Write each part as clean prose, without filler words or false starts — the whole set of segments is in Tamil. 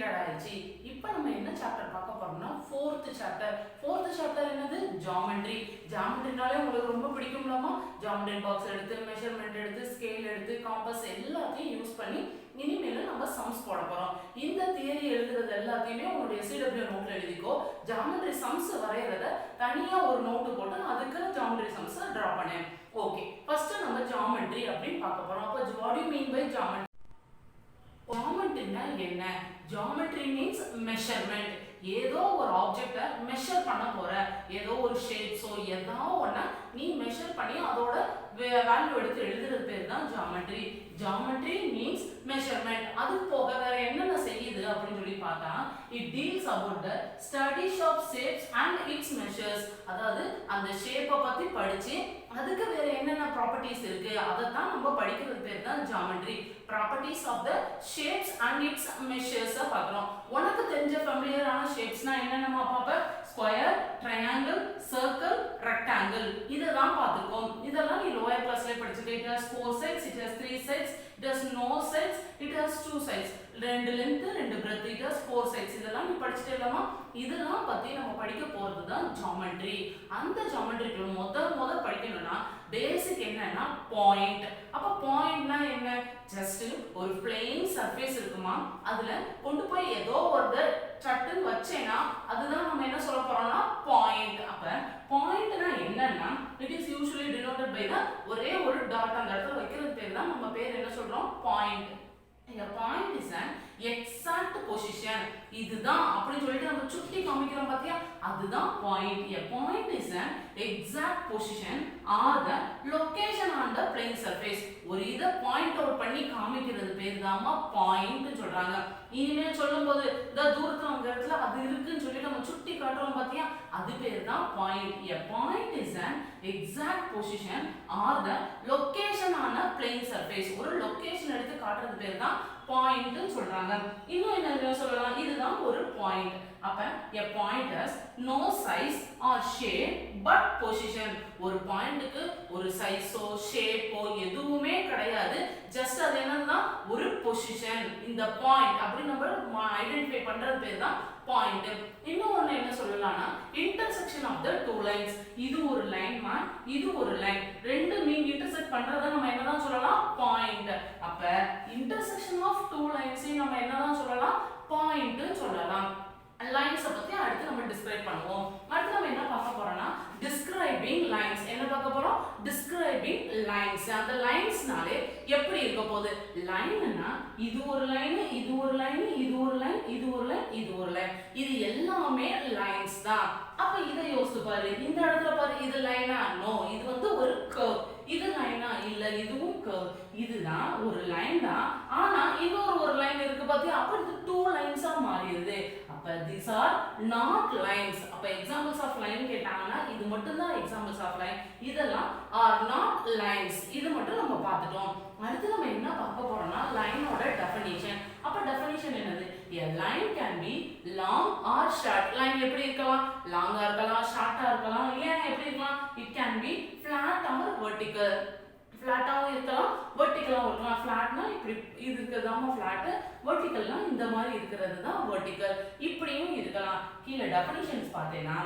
கம்ப்ளீட்டட் ஆயிடுச்சு. இப்போ நம்ம என்ன சாப்டர் பார்க்க போறோம்னா ஃபோர்த் சாப்டர் என்னது ஜியோமெட்ரி. ஜியோமெட்ரினாலே உங்களுக்கு ரொம்ப பிடிக்கும்லாமா? ஜியோமெட்ரி பாக்ஸ் எடுத்து மெஷர்மெண்ட் எடுத்து ஸ்கேல் எடுத்து காம்பஸ் எல்லாத்தையும் யூஸ் பண்ணி இனிமேல நம்ம சம்ஸ் போட போறோம். இந்த தியரி எழுதுறது எல்லாத்தையுமே உங்களுடைய SCW நோட்ல எழுதிக்கோ. ஜியோமெட்ரி சம்ஸ் வரையறத தனியா ஒரு நோட் போட்டு அதுக்கு ஜியோமெட்ரி சம்ஸ் டிரா பண்ணேன். ஓகே, ஃபர்ஸ்ட் நம்ம ஜியோமெட்ரி அப்படின்னு பார்க்க போறோம். அப்ப what do you mean by geometry? ஜியோமெட்ரினா என்ன? Geometry means measurement. ஏதோ ஒரு ஆப்ஜெக்ட்டை மெஷர் பண்ண போற, ஏதோ ஒரு ஷேப்ஸோ ஏதோ ஒண்ண நீ மெஷர் பண்ணி அதோட வேல்யூ எடுத்து எழுதுறது பேர் தான் ஜியோமெட்ரி. Geometry means measurement. அது போக வேற என்னென்ன செய்யுது அப்படின்னு சொல்லி பார்த்தா it deals about the studies of shapes and its measures. அதாவது அந்த ஷேப்பை பத்தி படிச்சு அதுக்கு வேற என்னென்ன ப்ராப்பர்ட்டிஸ் இருக்கு அதை தான் நம்ம படிக்கிறது பேர் தான் geometry. Properties of the shapes and its measures பார்க்குறோம். உனக்கு தெரிஞ்ச ஃபெமிலியரான ஷேப்ஸ்னா என்னென்னமா பார்ப்ப? Square, triangle, circle, rectangle. இதை தான் பார்த்துருக்கோம். இதெல்லாம் நீ லோயர் கிளாஸ்ல படிச்சுக்க. It has 4 sides, it has 3 sides, it has no sides, it has 2 sides. 2 length 2 breadth, it has 4 sides. இதெல்லாம் நீ படிச்சிட்டே இல்லாமா? இதெல்லாம் பத்தி நம்ம படிக்க போறது தான் ஜியோமெட்ரி. அந்த ஜியோமெட்ரிக்குள்ள முத படிக்கணும்னா பேசிக் என்னன்னா பாயிண்ட். அப்ப பாயிண்ட்னா என்ன? ஜஸ்ட் ஒரு பிளேன் சர்ஃபேஸ் இருக்குமா, அதுல கொண்டு போய் ஏதோ ஒரு சட்டுன்னு வச்சேனா அதுதான் நம்ம என்ன சொல்ல போறோம்னா பாயிண்ட். அப்ப பாயிண்ட்னா என்னன்னா it is usually denoted by the ஒரே ஒரு டாட் அந்த இடத்துல வைக்கிறது பேர் தான் நம்ம பேர் என்ன சொல்றோம்? Point. A point is an exact position. இதுதான் அப்படி சொல்லிட்டு நம்ம சுட்டி காமிக்கிறோம் பாத்தியா, அதுதான் point. A point is an exact position or the location on the plane surface. ஒரு இத பாயிண்ட் அவுட் பண்ணி காமிக்கிறது பேர் தான்மா பாயிண்ட் சொல்றாங்க. இனிமேல் சொல்லும்போது இந்த தூரத்துல அந்த இடத்துல அது இருக்குன்னு சொல்லிட்டு நம்ம சுட்டி காட்டுறோம் பாத்தியா, அது பேர் தான் point. A point is an exact position or the location on a plane surface. ஒரு லொகேஷன் எடுத்து காட்டுறது பேர் தான் பாயிண்ட் சொல்றாங்க. இன்னும் என்ன சொல்லலாம்? இதுதான் ஒரு பாயிண்ட். அப்ப a point has no size or shape but position. ஒரு பாயிண்ட்க்கு ஒரு சைஸோ ஷேப்போ எதுவுமே கிடையாது. ஜஸ்ட் அது என்னன்னா ஒரு பொசிஷன். இந்த பாயிண்ட் அப்படி நம்ம ஐடென்டிஃபை பண்றது பேர் தான் பாயிண்ட். இன்னும் ஒண்ணு என்ன சொல்லலாம்னா intersection of the two lines. இது ஒரு லைன்மா, இது ஒரு லைன், ரெண்டு மீன் இன்டர்செக்ட் பண்றத நம்ம என்னதான் சொல்லலாம்? பாயிண்ட். அப்ப இன்டர்செக்ஷன் ஆஃப் டூ லைன்ஸ் நம்ம என்னதான் சொல்லலாம்? பாயிண்ட் சொல்லலாம். லைன்ஸ் பத்தி அடுத்து நம்ம டிஸ்கிரைப் பண்ணுவோம். அடுத்து நம்ம என்ன பார்க்க போறோம்னா டிஸ்கிரைபிங் லைன்ஸ். என்ன பார்க்க போறோம்? Describing lines. அந்த லைன்ஸ்னாலே எப்படி இருக்க போகுது? லைன்னா இது ஒரு லைன், இது ஒரு லைன், இது ஒரு லைன், இது ஒரு லைன், இது ஒரு லைன், இது எல்லாமே லைன்ஸ் தான். அப்ப இதை யோசிச்சு பாரு. இந்த இடத்துல பாரு, இது லைனா? நோ, இது வந்து ஒரு கர்வ். இது லைனா? இல்ல, இதுவும் கர்வ். இதுதான் ஒரு லைன் தான். ஆனா இன்னொரு ஒரு லைன் இருக்கு பாத்தியா, அப்ப இது டூ லைன்ஸா மாறிடுது. அப்ப these are not lines. அப்ப examples of line கேட்டாங்கன்னா இது மட்டும் தான் examples of line. இதெல்லாம் are not lines. இது மட்டும் நம்ம பார்த்துட்டோம். அடுத்து நம்ம என்ன பார்க்க போறோம்னா லைனோட டெஃபினிஷன். அப்ப டெஃபினிஷன் என்னது? a line can be long or short. Line எப்படி இருக்கலாம்? லாங்கா இருக்கலாம், ஷார்ட்டா இருக்கலாம், இல்ல எப்படி இருக்கலாம்? it can be flat or vertical. ஃப்ளாட்டாவும் இருக்கலாம், வெர்டிகலாவும் இருக்கலாம். ஃப்ளாட்னா இப்படி இது இருக்கிறதாமா ஃப்ளாட், வெர்டிகல்னா இந்த மாதிரி இருக்கிறது தான் வெர்டிகல். இப்படியும் இருக்கலாம். கீழே டெஃபினிஷன்ஸ் பார்த்தேன்னா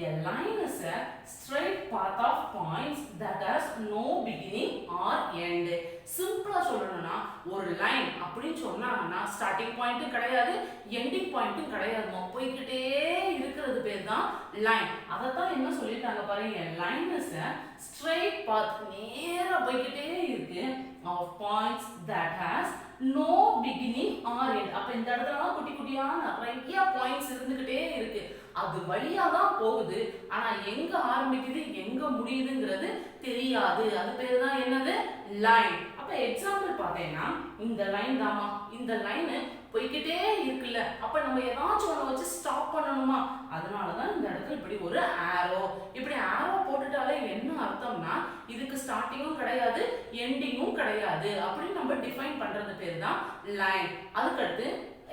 a line is a straight path of points that has no beginning or end. சிம்பிளா சொல்லணும்னா ஒரு லைன் அப்படின்னு சொன்னாங்கன்னா ஸ்டார்டிங் பாயிண்ட்டும் கிடையாது, எண்டிங் பாயிண்ட்டும் கிடையாது, போய்கிட்டே இருக்கிறது பேர் தான் லைன். அதை தான் என்ன சொல்லிட்டாங்க பாருங்க, line is a straight path, நேரா போய்கிட்டே இருக்கு, of points that has no beginning or end. அப்ப இந்த இடத்துலலாம் குட்டி குட்டியா நிறைய பாயிண்ட்ஸ் இருந்துகிட்டே இருக்கு. அது வழியா தான் போகுது, ஆனா எங்க ஆரம்பிக்குது எங்க முடியுதுங்கிறது தெரியாது. அது பேர் தான் என்னது? லைன். அப்ப எக்ஸாம்பிள் பார்த்தேன்னா இந்த லைன் தாமா, இந்த லைன் போய்கிட்டே இருக்குல்ல, அப்ப நம்ம ஏதாச்சும் ஒண்ணு வச்சு ஸ்டாப் பண்ணணுமா? அதனாலதான் இந்த இடத்துல இப்படி ஒரு ஆரோ. இப்படி ஆரோ போட்டுட்டாலே என்ன அர்த்தம்னா இதுக்கு ஸ்டார்டிங்கும் கிடையாது, எண்டிங்கும் கிடையாது அப்படின்னு நம்ம டிஃபைன் பண்றது பேர் தான் லைன். அதுக்கடுத்து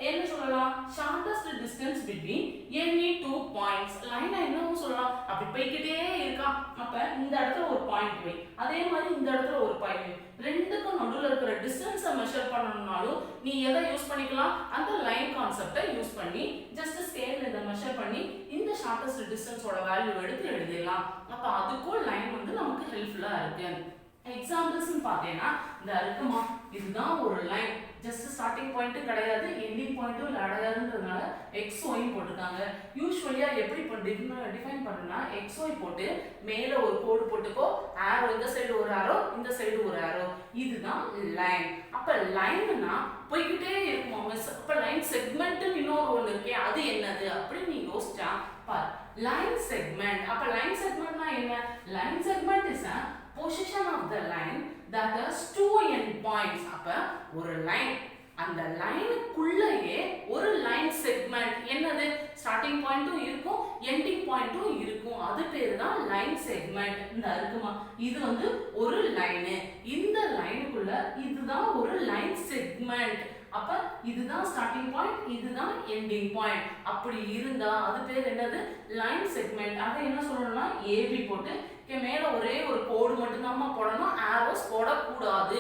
என்ன சொல்லலாம்? shortest distance between any two points. லைனா என்னன்னு சொல்லலாம்? அப்படி போய்கிட்டே இருக்கா, அப்ப இந்த இடத்துல ஒரு பாயிண்ட் வை, அதே மாதிரி இந்த இடத்துல ஒரு பாயிண்ட் வை, ரெண்டுக்கும் நடுவுல இருக்கிற டிஸ்டன்ஸை மெஷர் பண்ணணும்னாலும் நீ எதை யூஸ் பண்ணிக்கலாம்? அந்த லைன் கான்செப்டை யூஸ் ஷார்ட்டஸ்ட் டிஸ்டன்ஸோட வேல்யூ எடுத்து எழுதிடலாம். அப்ப அதுக்கும் லைன் வந்து நமக்கு ஹெல்ப்ஃபுல்லா இருக்கு. எக்ஸாம்பிள்ஸ் பார்த்தீங்கன்னா இந்த இருக்குமா, இதுதான் ஒரு லைன், ஜஸ்ட் ஸ்டார்டிங் பாயிண்ட் கிடையாது, எண்டிங் பாயிண்ட்டும் கிடையாதுன்றதுனால XY போட்டுருக்காங்க. யூஸ்வலியா எப்படி டிஃபைன் பண்ணா XY போட்டு மேல ஒரு கோடு போட்டுக்கோ, ஆரோ இந்த சைடு ஒரு ஆரோ, இந்த சைடு ஒரு ஆரோ, இதுதான் லைன். அப்ப லைன்னா போய்கிட்டே இருக்குமா மிஸ், அப்ப லைன் செக்மெண்ட் இன்னொரு ஒன்று இருக்கே அது என்னது அப்படின்னு நீ யோசிச்சா பார், லைன் செக்மெண்ட். அப்ப லைன் செக்மெண்ட்னா என்ன? Line segment is a position of the line that has two end points. அப்ப ஒரு லைன், அந்த லைனுக்குள்ளேயே ஒரு லைன் செக்மெண்ட், என்னது ஸ்டார்டிங் பாயிண்ட்டும் இருக்கும் எண்டிங் பாயிண்ட்டும் இருக்கும், அது பேரு தான் லைன் செக்மெண்ட். இந்த இருக்குமா, இது வந்து ஒரு லைனு, இந்த லைனுக்குள்ள இதுதான் ஒரு லைன் செக்மெண்ட். அப்ப இதுதான் ஸ்டார்டிங் பாயிண்ட், இதுதான் எண்டிங் பாயிண்ட். அப்படி இருந்தா அது பேர் என்னது? Line segment. அதை என்ன சொல்லணும்னா ஏபி போட்டு மேல ஒரே ஒரு கோடு மட்டும் தான் போடணும், ஆரோஸ் போடக்கூடாது.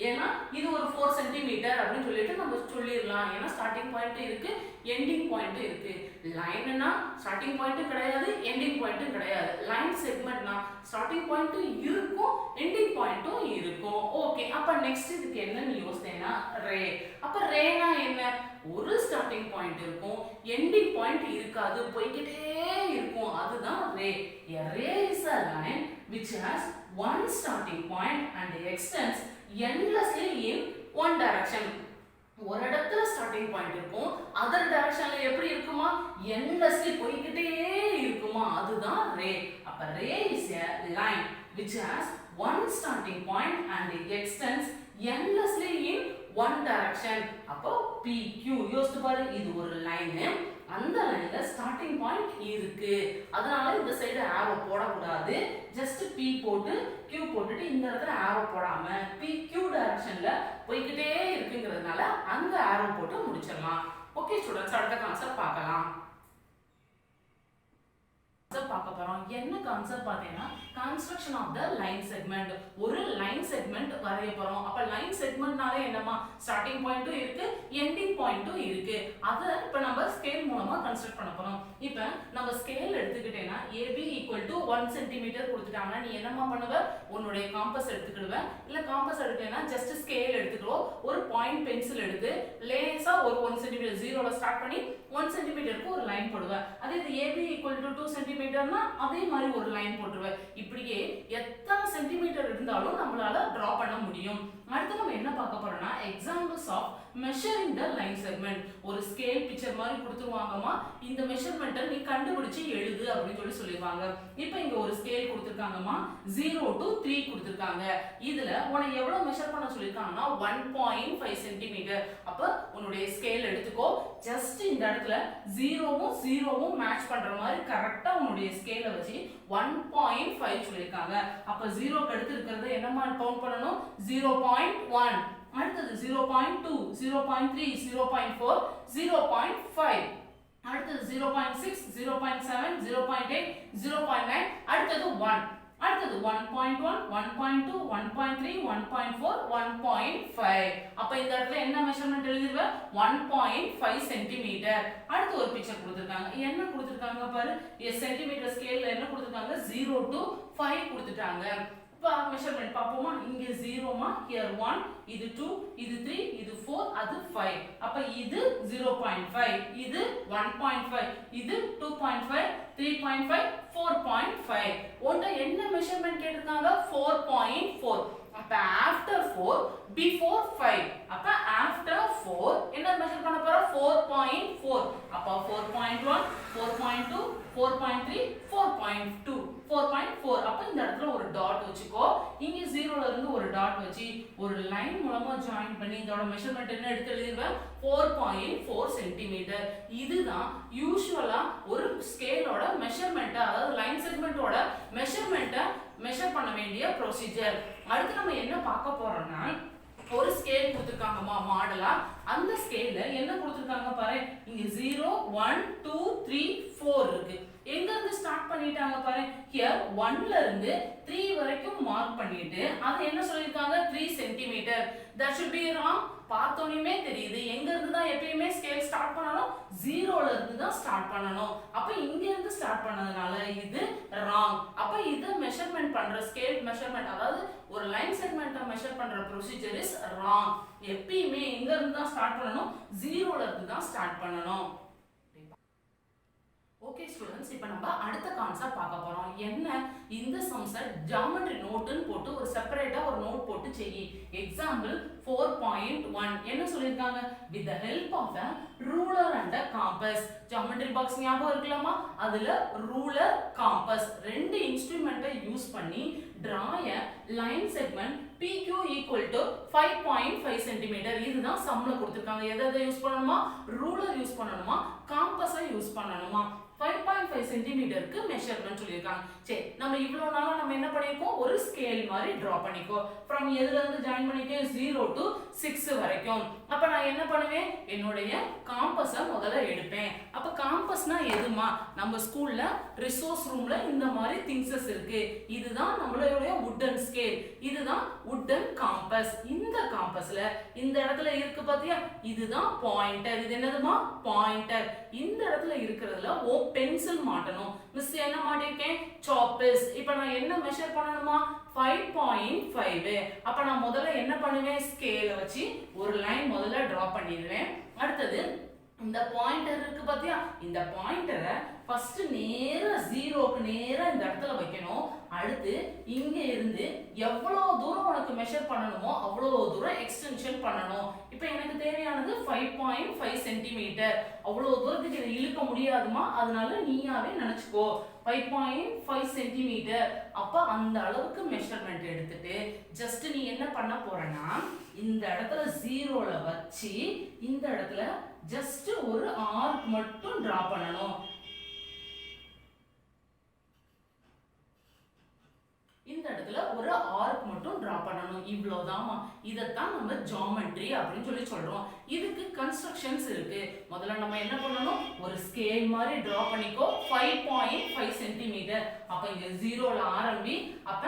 ஏன்னா இது ஒரு 4 சென்டிமீட்டர் அப்படின்னு சொல்லிட்டு நம்ம சொல்லிடலாம். ஏன்னா ஸ்டார்டிங் பாயிண்ட் இருக்கு எண்டிங் பாயிண்ட் இருக்கு. லைன்னா ஸ்டார்டிங் பாயிண்ட் கிடையாது எண்டிங் பாயிண்ட் கிடையாது. லைன் செக்மெண்ட்னா ஸ்டார்டிங் பாயிண்ட் இருக்கும் எண்டிங் பாயிண்ட்டும் இருக்கும். ஓகே, அப்ப நெக்ஸ்ட் இதுக்கு என்ன நீ யோசிச்சேன்னா ரே. அப்ப ரேனா என்ன? ஒரு ஸ்டார்டிங் பாயிண்ட் இருக்கும் எண்டிங் பாயிண்ட் இருக்காது, போய்கிட்டே இருக்கும், அதுதான் ரே. A ray is a line which has one starting point and extends endlessly in one direction. ஒரு இடத்துல ஸ்டார்டிங் பாயிண்ட் இருக்கும், அதர் டைரக்ஷன்ல எப்படி இருக்குமா? endlessly போய்கிட்டே இருக்குமா, அதுதான் ரே. அப்ப ரே is a line which has one starting point and extends endlessly in one direction. அப்போ PQ யோசிச்சு பாரு, இது ஒரு லைன், அந்த லைன்ல ஸ்டார்டிங் பாயிண்ட் இருக்கு, அதனால இந்த சைடு ஆரோ போடக்கூடாது, ஜஸ்ட் P போட்டு Q போட்டுட்டு இந்த இடத்துல ஆரோ போடாம PQ டைரக்ஷன்ல போய்கிட்டே இருக்குங்கிறதுனால அங்க ஆரோ போட்டு முடிச்சிடலாம். ஓகே ஸ்டூடெண்ட்ஸ், அடுத்த கான்செப்ட் பார்க்கலாம். பார்க்க போறோம். என்ன கான்செப்ட் பார்த்தீங்கன்னா construction of the line segment. ஒரு லைன் செக்மெண்ட் வரைய போறோம். அப்ப லைன் செக்மெண்ட்னாலே என்னமா, ஸ்டார்டிங் பாயிண்ட்டும் இருக்கு எண்டிங் பாயிண்ட்டும் இருக்கு. அத இப்ப நம்ம ஸ்கேல் மூலமா கன்ஸ்ட்ரக்ட் பண்ண போறோம். இப்ப நம்ம ஸ்கேல் எடுத்துக்கிட்டேன்னா AB = 1 சென்டிமீட்டர் கொடுத்துட்டாங்கன்னா நீ என்னமா பண்ணுவ? உன்னுடைய காம்பஸ் எடுத்துக்கிடுவ. இல்ல காம்பஸ் எடுக்கலைன்னா ஜஸ்ட் ஸ்கேல் எடுத்துக்கிறோம். ஒரு பாயிண்ட் பென்சில் எடுத்து லேசா ஒரு 1 சென்டிமீட்டர் ஜீரோல ஸ்டார்ட் பண்ணி 1 சென்டிமீட்டருக்கு ஒரு லைன் போடுவ. அதே இது AB = 2 சென்டிமீட்டர்னா அதே மாதிரி ஒரு லைன் போட்டுருவ. இப்படியே எத்தனை சென்டிமீட்டர் இருந்தாலும் நம்மளால டிரா பண்ண முடியும். அடுத்து நம்ம என்ன பார்க்க போறோம்னா examples of measuring the line segment. ஒரு ஸ்கேல் பிக்சர் மாதிரி கொடுத்துருவாங்கம்மா, இந்த மெஷர்மெண்ட்டை நீ கண்டுபிடிச்சு எழுது அப்படின்னு சொல்லிடுவாங்க. இப்போ இங்க ஒரு ஸ்கேல் கொடுத்துருக்காங்கம்மா, 0 to 3 கொடுத்துருக்காங்க. இதுல உன்னை எவ்வளவு மெஷர் பண்ண சொல்லியிருக்காங்கன்னா 1.5 சென்டிமீட்டர். அப்ப உன்னுடைய ஸ்கேல் எடுத்துக்கோ, ஜஸ்ட் இந்த இடத்துல 0வும் மேட்ச் பண்ற மாதிரி கரெக்டா உன்னுடைய ஸ்கேல வச்சு 1.5 சொல்லியிருக்காங்க. அப்ப 0க்கு அடுத்து இருக்கிறத என்னமா கவுண்ட் பண்ணணும்? 0.1, அடுத்தது 0.2, 0.3, 0.4, 0.5, அடுத்தது 0.6, 0.7, 0.8, 0.9, அடுத்தது 1, அடுத்தது 1.1, 1.2, 1.3, 1.4, 1.5. அப்ப இந்த இடத்துல என்ன மெஷர்மென்ட் எழுதிருவ? 1.5 சென்டிமீட்டர். அடுத்து ஒரு பிக்சர் கொடுத்திருக்காங்க. என்ன கொடுத்திருக்காங்க பாரு, சென்டிமீட்டர் ஸ்கேல்ல என்ன கொடுத்திருக்காங்க? 0 to 5 கொடுத்துட்டாங்க. இப்போ மெஷர்மென்ட் பாப்போமா? இங்க 0மா, here 1, இது 2, இது 3, இது 4, அது 5. அப்ப இது 0.5, இது 1.5, இது 2.5, 3.5, 4.5. ஓட்ட என்ன மெஷர்மென்ட் கேட்டிருக்காங்க? 4.4. அப்ப after 4 before 5. அப்ப after 4 என்ன மெஷர் பண்ண போறோம்? 4.4. அப்ப 4.1, 4.2, 4.3, 4.2, 4.4. அப்ப இந்த இடத்துல ஒரு டாட் வச்சுக்கோ. இங்க 0ல இருந்து ஒரு டாட் வச்சு ஒரு லைன் மூலமா ஜாயின் பண்ணி இதோட மெஷர்மென்ட் என்ன எடுத்து எழுதிருவேன்? 4.4 சென்டிமீட்டர். இதுதான் யூசுவலா ஒரு ஸ்கேலோட மெஷர்மென்ட், அதாவது லைன் செக்மெண்டோட மெஷர்மென்ட்டை மெஷர் பண்ண வேண்டிய ப்ரொசீஜர். அடுத்து நம்ம என்ன பார்க்க போறோம்னா ஒரு ஸ்கேல் கொடுத்துருக்காங்கம்மா மாடலா. அந்த ஸ்கேல்ல என்ன கொடுத்துருக்காங்க பாரு, இங்க 0, 1, 2, 3, 4 இருக்கு. எங்க இருந்து ஸ்டார்ட் பண்ணிட்டாங்க பாரு, here 1ல இருந்து 3 வரைக்கும் மார்க் பண்ணிட்டு அது என்ன சொல்லிருக்காங்க? 3 centimetre. that should be wrong. பார்த்தோனே தெரியுது எங்க இருந்து தான் எப்பயுமே ஸ்கேல் ஸ்டார்ட் பண்ணாலும் பண்ணணும், ஜீரோல இருந்து தான் ஸ்டார்ட் பண்ணணும். அப்ப இங்க இருந்து ஸ்டார்ட் பண்ணதுனால இது ராங். அப்ப இது மெஷர்மெண்ட் பண்ற ஸ்கேல் மெஷர்மெண்ட், அதாவது ஒரு லைன் செக்மெண்ட்டை மெஷர் பண்ற ப்ரொசீஜர் இஸ் ராங். எப்பயுமே எங்க இருந்து தான் ஸ்டார்ட் பண்ணணும், ஜீரோல இருந்து தான் ஸ்டார்ட் பண்ணணும். ஓகே ஸ்டூடெண்ட்ஸ், இப்போ நம்ம அடுத்த கான்செப்ட் பார்க்க போறோம். என்ன, இந்த சம்ஸை ஜியோமெட்ரி நோட்னு போட்டு ஒரு செப்பரேட்டா ஒரு நோட் போட்டு செய். எக்ஸாம்பிள் 4.1 என்ன சொல்லிருக்காங்க, with the help of a ruler and a compass. Geometry box ஞாபகம் இருக்கலாமா, அதுல ரூலர் காம்பஸ் ரெண்டு இன்ஸ்ட்ருமெண்ட்டை யூஸ் பண்ணி draw a line segment PQ equal to 5.5 cm. இதுதான் சம்ல கொடுத்திருக்காங்க. எதை யூஸ் பண்ணணுமா, ரூலர் யூஸ் பண்ணணுமா, காம்பஸை யூஸ் பண்ணணுமா. 5.5 சென்டிமீட்டருக்கு மெஷர்மென்ட் சொல்லிருக்காங்க. சரி, நம்ம இவ்வளவு நாளா நம்ம என்ன பண்ணிருக்கோம், ஒரு ஸ்கேல் மாதிரி டிரா பண்ணிக்கோ. ஃப்ரம் எதுல இருந்து ஜாயின் பண்ணிக்கேன், 0 to 6 வரைக்கும். அப்ப நான் என்ன பண்ணுவேன், என்னுடைய காம்பஸை முதல்ல எடுப்பேன். அப்ப காம்பஸ்னா எதுமா, நம்ம ஸ்கூல்ல ரிசோர்ஸ் ரூம்ல இந்த மாதிரி திங்ஸஸ் இருக்கு. இதுதான் நம்மளுடைய வுட்டன் ஸ்கேல், இதுதான் வுட்டன் காம்பஸ். இந்த காம்பஸ்ல இந்த இடத்துல இருக்கு பாத்தியா, இதுதான் பாயிண்டர். இது என்னதுமா, பாயிண்டர். இந்த இடத்துல இருக்கிறதுல ஓ பென்சில் மாட்டணும். மிஸ் என்ன மாட்டிருக்கேன், சாப்பஸ். இப்போ நான் என்ன மெஷர் பண்ணணுமா, 5.5. அப்ப நான் முதல்ல என்ன பண்ணுவேன், ஸ்கேலை வச்சு ஒரு லைன் முதல்ல டிரா பண்ணிடுவேன். அடுத்தது இந்த பாயிண்டர் இருக்கு பாத்தியா, இந்த பாயிண்டரை ஃபர்ஸ்ட் நேரா ஜீரோக்கு நேரா இந்த இடத்துல வைக்கணும். அடுத்து இங்க இருந்து எவ்வளவு தூரம் உனக்கு மெஷர் பண்ணணுமோ அவ்வளவு தூரம் எக்ஸ்டென்ஷன் பண்ணணும். இப்போ எனக்கு தேவையானது 5.5 சென்டிமீட்டர். அவ்வளவு தூரத்துக்கு இதை இழுக்க முடியாதுமா, அதனால நீயாவே நினைச்சுக்கோ 5.5 சென்டிமீட்டர். அப்ப அந்த அளவுக்கு மெஷர்மெண்ட் எடுத்துட்டு ஜஸ்ட் நீ என்ன பண்ண போறனா, இந்த இடத்துல ஜீரோல வச்சு இந்த இடத்துல ஜஸ்ட் ஒரு ஆர்க் மட்டும் டிரா பண்ணணும். இந்த இடத்துல ஒரு ஆர்க் மட்டும் டிரா பண்ணணும். இவ்வளவுதாமா. இதத்தான் நம்ம ஜியோமெட்ரி அப்படின்னு சொல்லி சொல்றோம். இதுக்கு கன்ஸ்ட்ரக்ஷன்ஸ் இருக்கு. முதல்ல நம்ம என்ன பண்ணணும், ஒரு ஸ்கேல் மாதிரி டிரா பண்ணிக்கோ. 5.5 சென்டிமீட்டர். அப்ப இங்க ஜீரோல ஆரம்பி, அப்ப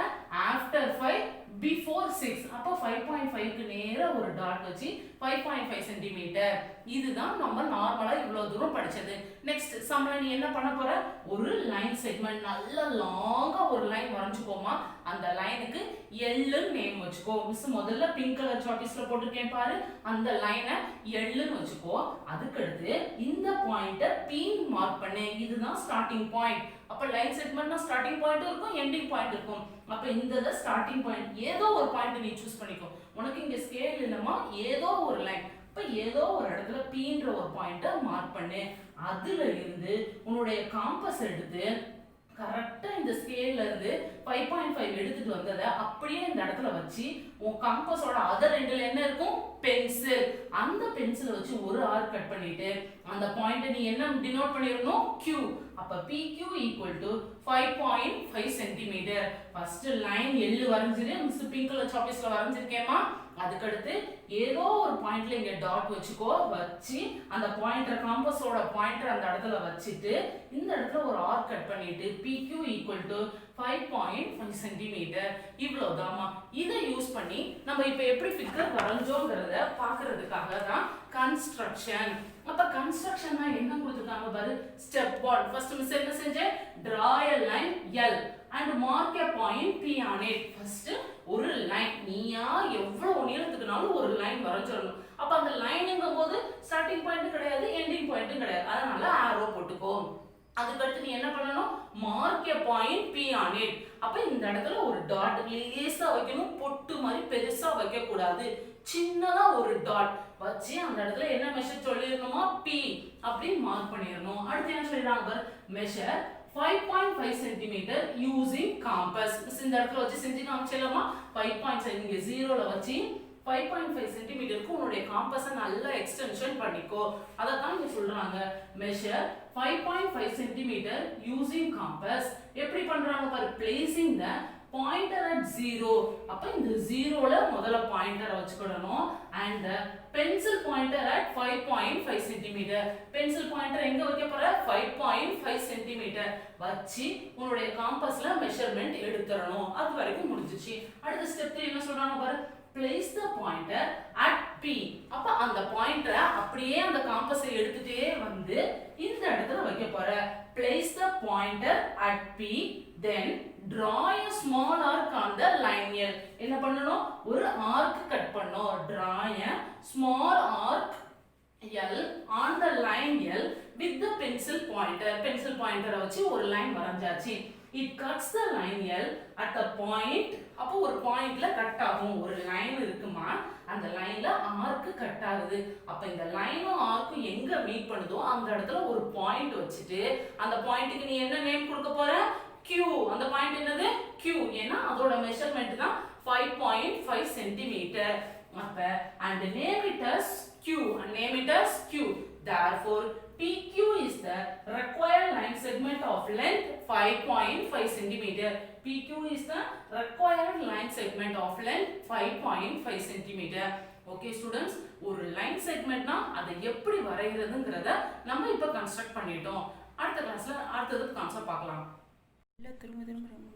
ஆஃப்டர் 5 before 6. அப்ப 5.5க்கு நேரா ஒரு டாட் வச்சு 5.5 சென்டிமீட்டர். இதுதான் நம்ம நார்மலா இவ்வளவு தூரம் படிச்சது. நெக்ஸ்ட் சம்ல நீ என்ன பண்ண போற, ஒரு லைன் செக்மெண்ட் நல்ல லாங்கா ஒரு லைன் வரைஞ்சுக்கோமா. அந்த லைனுக்கு எல் நேம் வச்சுக்கோ. மிஸ் முதல்ல பிங்க் கலர் சார்ட்டிஸ்ல போட்டுருக்கேன் பாரு, அந்த லைனை எல்னு வச்சுக்கோ. அதுக்கு அடுத்து இந்த பாயிண்ட P மார்க் பண்ணு. இதுதான் ஸ்டார்டிங் பாயிண்ட். அப்ப லைன் செக்மெண்ட்னா ஸ்டார்டிங் பாயிண்ட் இருக்கும், எண்டிங் பாயிண்ட் இருக்கும். அப்ப இந்த ஸ்டார்டிங் பாயிண்ட் ஏதோ ஒரு பாயிண்ட் நீ சூஸ் பண்ணிக்கோ. உனக்கு இங்க ஸ்கேல் இல்லமா, ஏதோ ஒரு லைன். இப்ப ஏதோ ஒரு இடத்துல Pன்ற ஒரு பாயிண்ட மார்க் பண்ணு. அதுல இருந்து உன்னுடைய காம்பஸ் எடுத்து கரெக்டா இந்த ஸ்கேல்ல இருந்து 5.5 எடுத்துட்டு வந்ததை அப்படியே இந்த இடத்துல வச்சு உன் காம்பஸோட அதர் எண்ட்ல என்ன இருக்கும், பென்சில். அந்த பென்சிலை வச்சு ஒரு ஆர்க் கட் பண்ணிட்டு அந்த பாயிண்ட் நீ என்ன டினோட் பண்ணிரணும், Q. அப்ப PQ equal to 5.5 centimetre. First line L வரைஞ்சிரு. மிஸ் பிங்க் கலர் சாக்பீஸ்ல வரைஞ்சிருக்கேமா. அதுக்கு அடுத்து ஏதோ ஒரு பாயிண்ட்ல இங்க டாட் வச்சுக்கோ. வச்சு அந்த பாயிண்டர் காம்பஸோட பாயிண்டர் அந்த இடத்துல வச்சிட்டு இந்த இடத்துல ஒரு ஆர்க் கட் பண்ணிட்டு PQ equal to 5.5 சென்டிமீட்டர். இவ்வளவுதாமா. இதை யூஸ் பண்ணி நம்ம இப்ப எப்படி ஃபிகர் வரைஞ்சோங்கிறத பாக்குறதுக்காக தான் கன்ஸ்ட்ரக்ஷன். அப்ப கன்ஸ்ட்ரக்ஷன்னா என்ன கொடுத்திருக்காங்க பாரு. ஸ்டெப் 1. ஃபர்ஸ்ட் மிஸ் என்ன செஞ்சேன், draw a line L and mark a point P on it. First ஒரு லைன், நீயா எவ்வளவு நீளத்துக்குனாலும் ஒரு லைன் வரைஞ்சிடணும். அப்ப அந்த லைன்ங்கும் போது ஸ்டார்டிங் பாயிண்ட் கிடையாது, எண்டிங் பாயிண்ட்டும் கிடையாது. அதனால ஆரோ போட்டுக்கோ. அதுக்கு அடுத்து நீ என்ன பண்ணணும், mark a point P on it. அப்ப இந்த இடத்துல ஒரு டாட் லேசா வைக்கணும். பொட்டு மாதிரி பெருசா வைக்க கூடாது, சின்னதா ஒரு டாட் வச்சு அந்த இடத்துல என்ன மெஷர் சொல்லிரணுமா, P அப்படி மார்க் பண்ணிரணும். அடுத்து என்ன சொல்றாங்க, மெஷர் 5.5 சென்டிமீட்டர் யூசிங் காம்பஸ். இந்த இடத்துல வச்சு செஞ்சு காமிச்சலாமா. 5.5 இங்க ஜீரோல வச்சு 5.5 சென்டிமீட்டருக்கு உன்னுடைய காம்பஸை நல்லா எக்ஸ்டென்ஷன் பண்ணிக்கோ. அதை தான் இங்க சொல்றாங்க, மெஷர் 5.5 சென்டிமீட்டர் யூசிங் காம்பஸ். எப்படி பண்றாங்க பாரு, பிளேசிங் த பாயிண்டர் அட் 0. அப்ப இந்த ஜீரோல முதல்ல பாயிண்டரை வச்சுக்கணும். And pencil pointer at 5.5 centimetre. Pencil pointer எங்க வைக்க போற, 5.5 சென்டிமீட்டர் வச்சு உன்னுடைய காம்பஸ்ல மெஷர்மெண்ட் எடுத்துறணும். அது வரைக்கும் முடிஞ்சிச்சு. அடுத்த ஸ்டெப் என்ன சொல்றாங்க பாரு, place the pointer at P. அப்ப அந்த பாயிண்டரை அப்படியே அந்த காம்பஸை எடுத்துட்டே வந்து இந்த இடத்துல வைக்க போற. Place the pointer at P, then draw a small arc on the line L. என்ன பண்ணணும்? ஒரு arc கட் பண்ணணும். Draw a small arc L on the line L with the pencil pointer. Pencil pointer வச்சு ஒரு line வரைஞ்சாச்சு. It cuts the line L at the point. அப்போ ஒரு பாயிண்ட்ல கட் ஆகும். ஒரு லைன் இருக்குமா, அந்த லைன்ல ஆர்க் கட் ஆகுது. அப்ப இந்த லைனும் ஆர்க்கும் எங்க மீட் பண்ணுதோ அந்த இடத்துல ஒரு பாயிண்ட் வச்சுட்டு அந்த பாயிண்ட்டுக்கு நீ என்ன நேம் கொடுக்க போற? Q. அந்த பாயிண்ட் என்னது? Q. ஏன்னா அதோட மெஷர்மென்ட் தான் 5.5 சென்டிமீட்டர். அப்ப and name it as Q. And name it as Q. Therefore PQ is the required line segment of length 5.5 centimeter. PQ is the required line segment of length 5.5 centimeter. Okay students, ஒரு லைன் செக்மெண்ட்னா அதை எப்படி வரைகிறதுங்கிறத நம்ம இப்ப கன்ஸ்ட்ரக்ட் பண்ணிட்டோம். அடுத்த கிளாஸ்ல அடுத்தது கான்செப்ட் பார்க்கலாம். இல்ல திரும்ப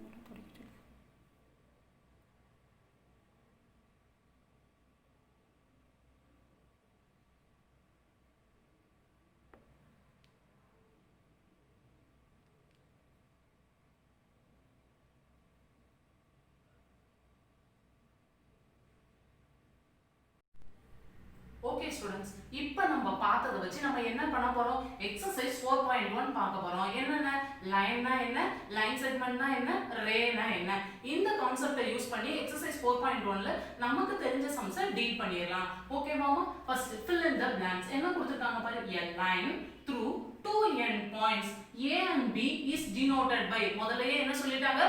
ஓகே ஸ்டூடண்ட்ஸ், இப்போ நம்ம பார்த்ததை வச்சு நம்ம என்ன பண்ண போறோம்? எக்ஸசைஸ் 4.1 பார்க்க போறோம். என்னென்ன? லைன்னா என்ன, லைன் செக்மெண்ட்னா என்ன, ரேனா என்ன, இந்த கான்செப்டை யூஸ் பண்ணி எக்ஸசைஸ் 4.1ல நமக்கு தெரிஞ்ச சம்ஸை டீல் பண்ணிடலாம். ஓகேவாமா? First fill in the blanks. என்ன கொடுத்துருக்காங்க பாரு? a line through two end points A and B is denoted by. முதல்லயே என்ன சொல்லிட்டாங்க?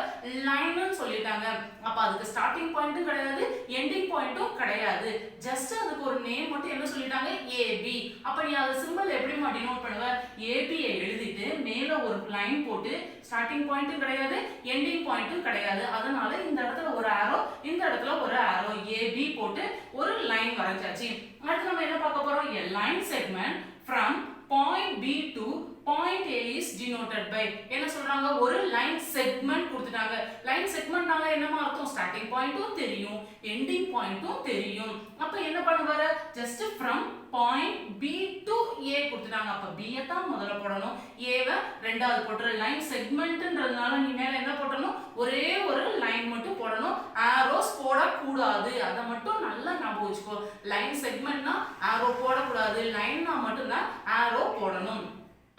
லைன்னு சொல்லிட்டாங்க. அப்ப அதுக்கு ஸ்டார்டிங் பாயிண்ட்டும் கிடையாது, எண்டிங் பாயிண்ட்டும் கிடையாது. ஜஸ்ட் அதுக்கு ஒரு நேம் மட்டும் என்ன சொல்லிட்டாங்க? AB. அப்ப நீ அந்த சிம்பல் எப்படிமா டினோட் பண்ணுவ? AB ஐ எழுதிட்டு மேல ஒரு லைன் போட்டு ஸ்டார்டிங் பாயிண்ட்டும் கிடையாது, எண்டிங் பாயிண்ட்டும் கிடையாது. அதனால இந்த இடத்துல ஒரு ஆரோ, இந்த இடத்துல ஒரு ஆரோ, AB போட்டு ஒரு லைன் வரைஞ்சாச்சு. அடுத்து நம்ம என்ன பார்க்க போறோம்? A line segment from point B to point A is denoted by. என்ன சொல்றாங்க? ஒரு லைன் செக்மெண்ட் கொடுத்துட்டாங்க. லைன் செக்மெண்ட்னால என்னமா அர்த்தம்? ஸ்டார்டிங் பாயிண்ட்டும் தெரியும், எண்டிங் பாயிண்ட்டும் தெரியும். அப்ப என்ன பண்ணுவார? Just from point B to A கொடுத்துட்டாங்க. அப்ப B ஐ தான் முதல்ல போடணும், A வை ரெண்டாவது போட்டுற. லைன் செக்மெண்ட்ன்றதுனால நீ மேல என்ன போடணும்? ஒரே ஒரு லைன் மட்டும் போடணும், ஆரோஸ் போடக்கூடாது. அதை மட்டும் நல்லா ஞாபகம் வச்சுக்கோ. லைன் செக்மெண்ட்னா ஆரோ போடக்கூடாது, லைன்னா மட்டும் தான் ஆரோ போடணும்.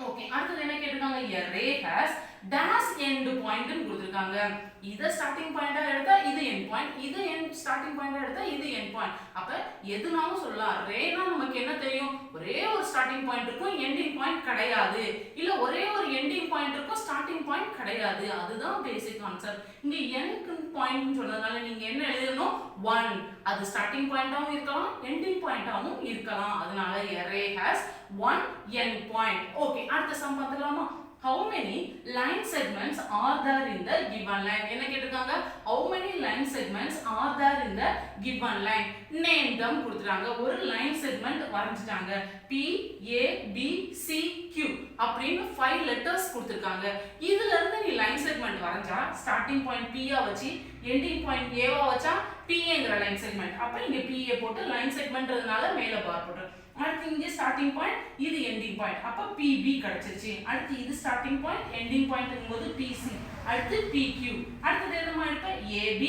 ஓகே, அடுத்து என்ன கேட்டிருக்காங்க? a ray has dash end point னு கொடுத்திருக்காங்க. இத ஸ்டார்டிங் பாயிண்டா எடுத்தா இது எண்ட் பாயிண்ட், இது எண்ட் ஸ்டார்டிங் பாயிண்டா எடுத்தா இது எண்ட் பாயிண்ட். அப்ப எதுனாலும் சொல்லலாம். ரேனா நமக்கு என்ன தெரியும்? ஒரே ஒரு ஸ்டார்டிங் பாயிண்ட் இருக்கும், எண்டிங் பாயிண்ட் கிடையாது. இல்ல ஒரே ஒரு எண்டிங் பாயிண்ட் இருக்கும், ஸ்டார்டிங் பாயிண்ட் கிடையாது. அதுதான் பேசிக் கான்செப்ட். இங்க எண்ட் பாயிண்ட் சொன்னதால நீங்க என்ன எழுதணும்? 1. அது ஸ்டார்டிங் பாயிண்டாவும் இருக்கலாம், எண்டிங் பாயிண்டாவும் இருக்கலாம். அதனால a ray has one end point. Okay, அடுத்த some பார்த்துக்கலாமா? How many line segments are there in the given line? என்ன கேட்டிருக்காங்க? How many line segments are there in the given line? Name them கொடுத்துட்டாங்க. ஒரு லைன் செக்மெண்ட் வரைஞ்சிட்டாங்க. P A B C Q அப்படின்னு 5 லெட்டர்ஸ் கொடுத்திருக்காங்க. இதுல இருந்து நீ லைன் செக்மெண்ட் வரைஞ்சா ஸ்டார்டிங் பாயிண்ட் P ஆ வச்சு எண்டிங் பாயிண்ட் A வா வச்சா PAங்கற லைன் செக்மெண்ட். அப்ப இங்க PA போட்டு லைன் செக்மெண்ட்ன்றதுனால மேல பார் போட்டு. அடுத்து இங்க ஸ்டார்டிங் பாயிண்ட், இது எண்டிங் பாயிண்ட். அப்ப PB கிடைச்சிருச்சு. அடுத்து இது ஸ்டார்டிங் பாயிண்ட், எண்டிங் பாயிண்ட் இருக்கும்போது PC. அடுத்து PQ. அடுத்து என்னமா இருக்கு? AB,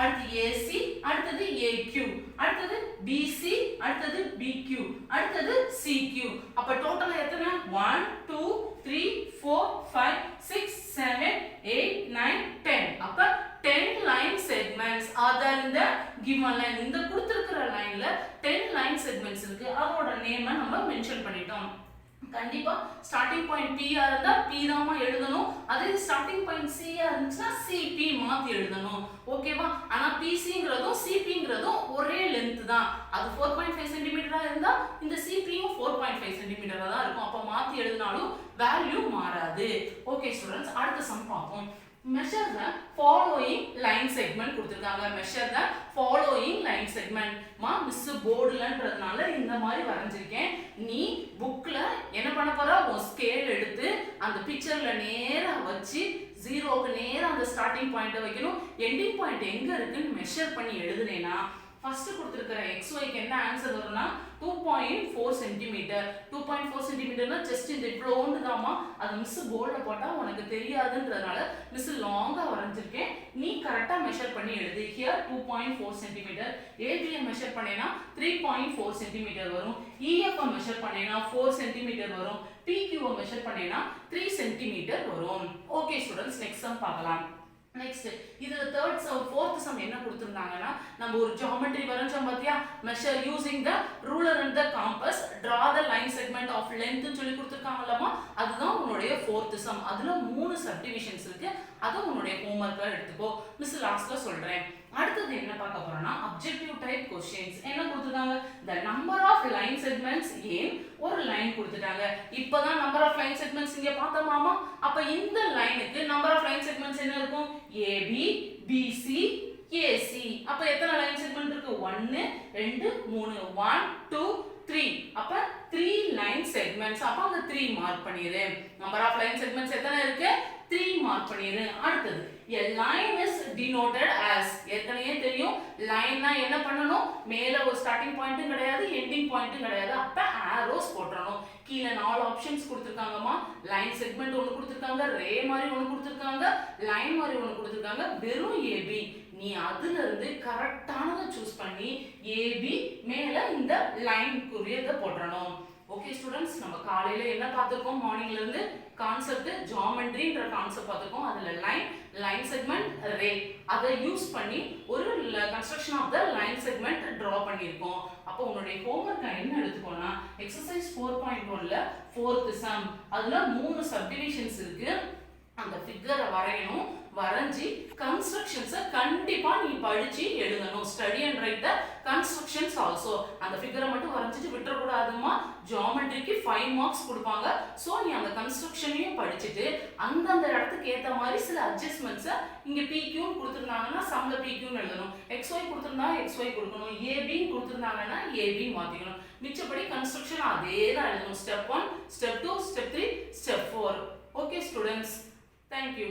அடுத்து AC, அடுத்து AQ, அடுத்து BC, அடுத்து BQ, அடுத்து CQ. அப்ப டோட்டலா எத்தனை? 1 2 3 4 5 6 7 8 9 10. அப்ப 10 line segments are there in the given line. இந்த கொடுத்திருக்கிற லைன்ல 10 line segments இருக்கு. அதோட நேமை நம்ம மென்ஷன் பண்ணிட்டோம். கண்டிப்பா ஸ்டார்டிங் பாயிண்ட் P ஆ இருந்தா P தாமா எழுதணும். அதே ஸ்டார்டிங் பாயிண்ட் C ஆ இருந்துச்சுனா CP மாத்தி எழுதணும். ஓகேவா? ஆனா PCங்கிறதும் CPங்கிறதும் ஒரே லெந்த் தான். அது 4.5 சென்டிமீட்டரா இருந்தா இந்த CPயும் 4.5 சென்டிமீட்டரா தான் இருக்கும். அப்ப மாத்தி எழுதினாலும் வேல்யூ மாறாது. ஓகே ஸ்டூடண்ட்ஸ், அடுத்த சம் பார்ப்போம். Measure the following line segment கொடுத்திருக்காங்க. Measure the following line segment. Miss போர்டுலன்றதுனால இந்த மாதிரி வரைஞ்சிருக்கேன். நீ புக்ல என்ன பண்ண போற? உன் ஸ்கேல் எடுத்து அந்த பிக்சர்ல நேரா வச்சு ஜீரோக்கு நேரா அந்த ஸ்டார்டிங் பாயிண்ட வைக்கணும். எண்டிங் பாயிண்ட் எங்க இருக்குன்னு மெஷர் பண்ணி எழுதுனேனா ஃபர்ஸ்ட் கொடுத்திருக்கிற xyக்கு என்ன ஆன்சர் வரும்னா 2.4 சென்டிமீட்டர். 2.4 சென்டிமீட்டர்னா ஜஸ்ட் இந்த இவ்வளோண்டு தாமா. அது மிஸ் போர்ட்ல போட்டா உனக்கு தெரியாதுன்றதுனால மிஸ் லாங்கா வரைஞ்சிருக்கேன். நீ கரெக்டா மெஷர் பண்ணி எழுது. Here 2.4 centimetre. ஏபியை மெஷர் பண்ணேனா 3.4 சென்டிமீட்டர் வரும். EF மெஷர் பண்ணேனா 4 சென்டிமீட்டர் வரும். PQ மெஷர் பண்ணேனா 3 சென்டிமீட்டர் வரும். ஓகே ஸ்டூடண்ட்ஸ், நெக்ஸ்ட் சம் பார்க்கலாம். நெக்ஸ்ட் இதுல தேர்ட் சம் ஃபோர்த் சம் என்ன கொடுத்திருந்தாங்கன்னா, நம்ம ஒரு ஜியோமெட்ரி வரைஞ்சோம் பாத்தியா, measure using the ruler and the compass, draw the line segment of length சொல்லி கொடுத்திருக்காங்கலமா, அதுதான் உன்னுடைய ஃபோர்த் சம். அதுல 3 சப்டிவிஷன்ஸ் இருக்கு. அது உன்னுடைய ஹோம்வொர்க்கா எடுத்துக்கோ. மிஸ் லாஸ்ட்ல சொல்றேன். அடுத்தது என்ன பார்க்க போறோம்னா அப்ஜெக்டிவ் டைப் क्वेश्चंस. என்ன கொடுத்திருக்காங்க, the number of line segments in ஒரு லைன் கொடுத்துட்டாங்க. இப்போதான் நம்பர் ஆஃப் லைன் செக்மெண்ட்ஸ் இங்க பார்த்தோமாமா. அப்ப இந்த லைனுக்கு நம்பர் ஆஃப் லைன் செக்மெண்ட்ஸ் என்ன இருக்கும், AB BC AC. அப்ப எத்தனை லைன் செக்மெண்ட் இருக்கு, 1 2 3 1 2 3. அப்ப 3 லைன் செக்மெண்ட்ஸ். அப்ப அங்க 3 மார்க் பண்ணிரு. நம்பர் ஆஃப் லைன் செக்மெண்ட்ஸ் எத்தனை இருக்கு, 3 மார்க் பண்ணிரு. அடுத்தது a line is denoted as, ஏற்கனவே தெரியும் லைன்னா என்ன பண்ணணும், மேல ஒரு ஸ்டார்டிங் பாயிண்ட்டும் கிடையாது எண்டிங் பாயிண்ட்டும் கிடையாது. அப்ப arrows போட்டுறணும். கீழ 4 ஆப்ஷன்ஸ் கொடுத்திருக்காங்கமா. லைன் செக்மெண்ட் ஒன்னு கொடுத்திருக்காங்க, ரே மாதிரி ஒன்னு கொடுத்திருக்காங்க, லைன் மாதிரி ஒன்னு கொடுத்திருக்காங்க, வெறும் AB. நீ அதுல இருந்து கரெக்டானதை சூஸ் பண்ணி AB மேல இந்த லைன் குறியத போட்டுறணும். ஓகே ஸ்டூடண்ட்ஸ், நம்ம காலையில என்ன பார்த்திருக்கோம், மார்னிங்ல இருந்து கான்செப்ட் ஜியோமெட்ரின்ற கான்செப்ட் பார்த்திருக்கோம். அதுல லைன் செக்மெண்ட் ரே அதை யூஸ் பண்ணி ஒரு construction of the line segment draw பண்ணியிருக்கோம். அப்போ உன்னுடைய ஹோம்வொர்க் என்ன எடுத்துக்கோனா, எக்ஸசைஸ் 4.1ல ஃபோர்த் சம். அதுல 3 சப்டிவிஷன்ஸ் இருக்கு. அந்த ஃபிகரை வரையணும். வரைஞ்சி கன்ஸ்ட்ரக்ஷன்ஸை கண்டிப்பா நீ படிச்சு எழுதணும். Study and right the constructions also. அந்த ஃபிகரை மட்டும் வரைஞ்சிட்டு விட்டுறக்கூடாதுமா. ஜியோமெட்ரிக்கு 5 மார்க்ஸ் கொடுப்பாங்க. ஸோ நீ அந்த கன்ஸ்ட்ரக்ஷனையும் படிச்சுட்டு அந்தந்த இடத்துக்கு ஏற்ற மாதிரி சில அட்ஜஸ்ட்மெண்ட்ஸை இங்கே PQன்னு கொடுத்துருந்தாங்கன்னா சம்ல PQன்னு எழுதணும். XY கொடுத்துருந்தா XY கொடுக்கணும். ABன்னு கொடுத்துருந்தாங்கன்னா AB மாற்றிக்கணும். மிச்சப்படி கன்ஸ்ட்ரக்ஷன் அதே தான் எழுதணும். Step 1 step 2 step 3 step 4. Okay students, thank you.